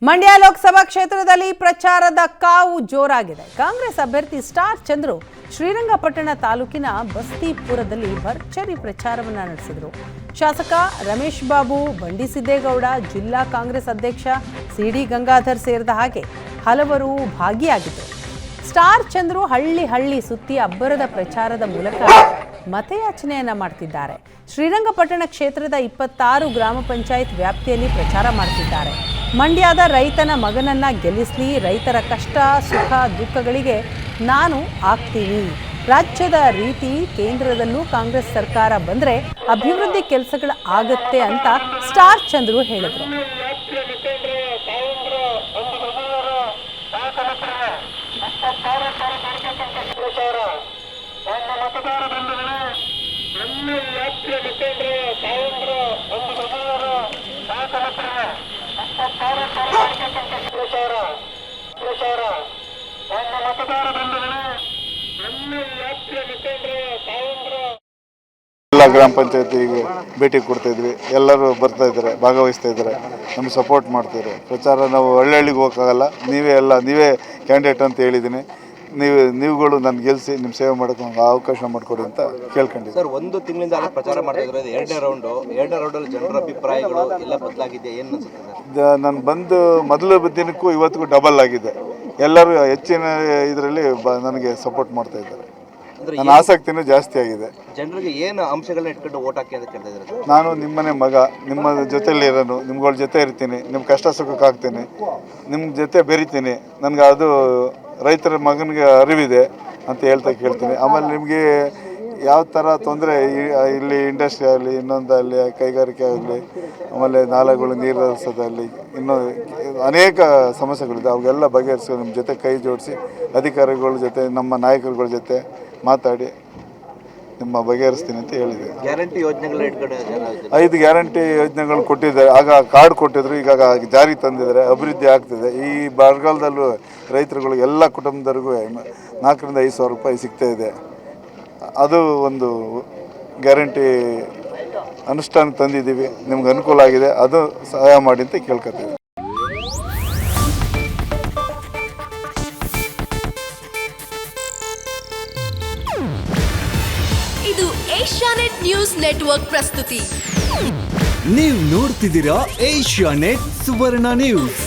ಮಂಡ್ಯ ಲೋಕಸಭಾ ಕ್ಷೇತ್ರದಲ್ಲಿ ಪ್ರಚಾರದ ಕಾವು ಜೋರಾಗಿದೆ. ಕಾಂಗ್ರೆಸ್ ಅಭ್ಯರ್ಥಿ ಸ್ಟಾರ್ ಚಂದ್ರು ಶ್ರೀರಂಗಪಟ್ಟಣ ತಾಲೂಕಿನ ಬಸ್ತಿಪುರದಲ್ಲಿ ಭರ್ಜರಿ ಪ್ರಚಾರವನ್ನು ನಡೆಸಿದರು. ಶಾಸಕ ರಮೇಶ್ ಬಾಬು, ಬಂಡಿ ಸಿದ್ದೇಗೌಡ, ಜಿಲ್ಲಾ ಕಾಂಗ್ರೆಸ್ ಅಧ್ಯಕ್ಷ ಸಿಡಿ ಗಂಗಾಧರ್ ಸೇರಿದ ಹಾಗೆ ಹಲವರು ಭಾಗಿಯಾಗಿದ್ದರು. ಸ್ಟಾರ್ ಚಂದ್ರು ಹಳ್ಳಿ ಸುತ್ತಿ ಅಬ್ಬರದ ಪ್ರಚಾರದ ಮೂಲಕ ಮತಯಾಚನೆಯನ್ನ ಮಾಡ್ತಿದ್ದಾರೆ. ಶ್ರೀರಂಗಪಟ್ಟಣ ಕ್ಷೇತ್ರದ 26 ಗ್ರಾಮ ಪಂಚಾಯತ್ ವ್ಯಾಪ್ತಿಯಲ್ಲಿ ಪ್ರಚಾರ ಮಾಡ್ತಿದ್ದಾರೆ. ಮಂಡ್ಯದ ರೈತನ ಮಗನನ್ನ ಗೆಲ್ಲಿಸಲಿ, ರೈತರ ಕಷ್ಟ ಸುಖ ದುಃಖಗಳಿಗೆ ನಾನು ಆಗ್ತೀನಿ, ರಾಜ್ಯದ ರೀತಿ ಕೇಂದ್ರದಲ್ಲೂ ಕಾಂಗ್ರೆಸ್ ಸರ್ಕಾರ ಬಂದರೆ ಅಭಿವೃದ್ಧಿ ಕೆಲಸಗಳು ಆಗತ್ತೆ ಅಂತ ಸ್ಟಾರ್ ಚಂದ್ರು ಹೇಳಿದರು. ಎಲ್ಲ ಗ್ರಾಮ ಪಂಚಾಯತಿಗೆ ಭೇಟಿ ಕೊಡ್ತಾ ಇದ್ವಿ. ಎಲ್ಲರೂ ಬರ್ತಾ ಇದ್ದಾರೆ, ಭಾಗವಹಿಸ್ತಾ ಇದ್ದಾರೆ, ನಮಗೆ ಸಪೋರ್ಟ್ ಮಾಡ್ತಿದ್ದಾರೆ. ಪ್ರಚಾರ ನಾವು ಹಳ್ಳಿಗೆ ಹೋಗೋಕ್ಕಾಗಲ್ಲ, ನೀವೇ ಕ್ಯಾಂಡಿಡೇಟ್ ಅಂತ ಹೇಳಿದ್ದೀನಿ. ನೀವುಗಳು ನನ್ನ ಗೆಲ್ಲಿಸಿ ನಿಮ್ಮ ಸೇವೆ ಮಾಡೋಕೆ ಅವಕಾಶ ಮಾಡಿಕೊಡಿ ಅಂತ ಕೇಳ್ಕೊಂಡಿದ್ದೆ. ಸರ್, ಒಂದು ತಿಂಗಳಿಂದ ಪ್ರಚಾರ ಮಾಡ್ತಾ ಇದ್ದಾರೆ. ಎರಡನೇ ರೌಂಡಲ್ಲಿ ಜನರ ಅಭಿಪ್ರಾಯಗಳು ಎಲ್ಲ ಬದಲಾಗಿದೆ, ಏನು ಅನ್ಸುತ್ತೆ? ನಾನು ಬಂದು ಮೊದಲ ದಿನಕ್ಕೂ ಇವತ್ತಿಗೂ ಡಬಲ್ ಆಗಿದೆ. ಎಲ್ಲರೂ ಹೆಚ್ಚಿನ ಇದರಲ್ಲಿ ನನಗೆ ಸಪೋರ್ಟ್ ಮಾಡ್ತಾ ಇದ್ದಾರೆ. ನನ್ನ ಆಸಕ್ತಿನೂ ಜಾಸ್ತಿ ಆಗಿದೆ. ಜನರಿಗೆ ಏನು ಅಂಶಗಳನ್ನ ಇಟ್ಕೊಂಡು ಓಟ್ ಹಾಕಿ ಅಂತ ಕೇಳ್ತಾ ಇದ್ದಾರೆ. ನಾನು ನಿಮ್ಮನೆ ಮಗ, ನಿಮ್ಮ ಜೊತೆಯಲ್ಲಿ ಇರೋನು, ನಿಮ್ಗಳ ಜೊತೆ ಇರ್ತೀನಿ, ನಿಮ್ಮ ಕಷ್ಟ ಸುಖಕ್ಕೆ ಆಗ್ತೀನಿ, ನಿಮ್ಮ ಜೊತೆ ಬೆರಿತೀನಿ. ನನಗೆ ಅದು ರೈತರ ಮಗನಿಗೆ ಅರಿವಿದೆ ಅಂತ ಕೇಳ್ತೀನಿ. ಆಮೇಲೆ ನಿಮಗೆ ಯಾವ ಥರ ತೊಂದರೆ ಇಲ್ಲಿ ಇಂಡಸ್ಟ್ರಿ ಆಗಲಿ, ಇನ್ನೊಂದಲ್ಲಿ ಕೈಗಾರಿಕೆ ಆಗಲಿ, ಆಮೇಲೆ ನಾಲೆಗಳು ನೀರು ಹರಿಸೋದಲ್ಲಿ ಇನ್ನೂ ಅನೇಕ ಸಮಸ್ಯೆಗಳಿದೆ. ಅವೆಲ್ಲ ಬಗೆಹರಿಸಿ ನಿಮ್ಮ ಜೊತೆ ಕೈ ಜೋಡಿಸಿ ಅಧಿಕಾರಿಗಳ ಜೊತೆ, ನಮ್ಮ ನಾಯಕರುಗಳ ಜೊತೆ ಮಾತಾಡಿ ನಿಮ್ಮ ಬಗೆಹರಿಸ್ತೀನಿ ಅಂತ ಹೇಳಿದೆ. ಗ್ಯಾರಂಟಿ ಯೋಜನೆಗಳನ್ನ ಇಟ್ಕೊಂಡು 5 ಗ್ಯಾರಂಟಿ ಯೋಜನೆಗಳು ಕೊಟ್ಟಿದ್ದಾರೆ. ಆಗ ಕಾರ್ಡ್ ಕೊಟ್ಟಿದ್ರು, ಈಗ ಜಾರಿ ತಂದಿದ್ದಾರೆ, ಅಭಿವೃದ್ಧಿ ಆಗ್ತಿದೆ. ಈ ಬರಗಾಲದಲ್ಲೂ ರೈತರುಗಳು ಎಲ್ಲ ಕುಟುಂಬದವ್ರಿಗೂ 4,000 ರಿಂದ 5,000 ರೂಪಾಯಿ ಸಿಗ್ತಾ ಇದೆ. ಅದು ಒಂದು ಗ್ಯಾರಂಟಿ ಅನುಷ್ಠಾನ ತಂದಿದ್ದೀವಿ, ನಿಮ್ಗೆ ಅನುಕೂಲ ಆಗಿದೆ, ಅದು ಸಹಾಯ ಮಾಡಿ ಅಂತ ಕೇಳ್ಕೊತೀವಿ. ಇದು ಏಷ್ಯಾನೆಟ್ ನ್ಯೂಸ್ ನೆಟ್ವರ್ಕ್ ಪ್ರಸ್ತುತಿ. ನೀವು ನೋಡ್ತಿದ್ದೀರಾ ಏಷ್ಯಾನೆಟ್ ಸುವರ್ಣ ನ್ಯೂಸ್.